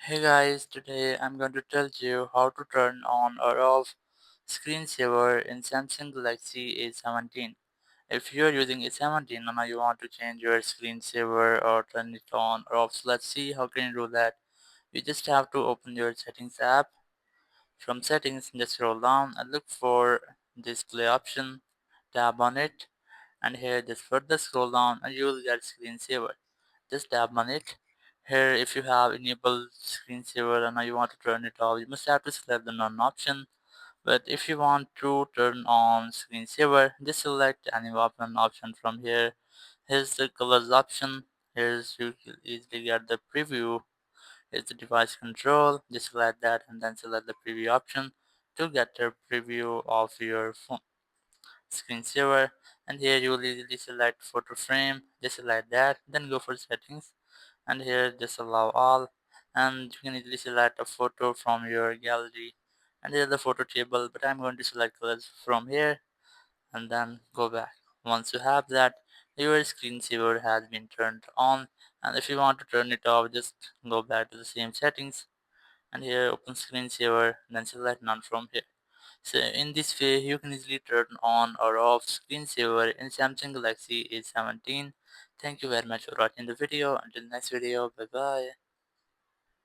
Hey guys, today I'm going to tell you how to turn on or off screensaver in Samsung Galaxy A17. If you're using A17 and now you want to change your screensaver or turn it on or off, so let's see how can you do that. You just have to open your settings app. From settings, just scroll down and look for display option, tap on it, and here just further scroll down and you will get screensaver. Just tap on it. Here, if you have enabled screensaver and now you want to turn it off, you must have to select the none option. But if you want to turn on screensaver, just select any option from here. Here's the colors option. Here's you can easily get the preview. Here's the device control. Just select that and then select the preview option to get a preview of your phone screensaver. And here you will easily select photo frame. Just select that, then go for settings, and here just allow all, and you can easily select a photo from your gallery, and here's the photo table, but I'm going to select colors from here and then go back. Once you have that, your screensaver has been turned on, and if you want to turn it off, just go back to the same settings, and here open screensaver, then select none from here. So in this way, you can easily turn on or off screensaver in Samsung Galaxy A17. Thank you very much for watching the video. Until next video, bye bye.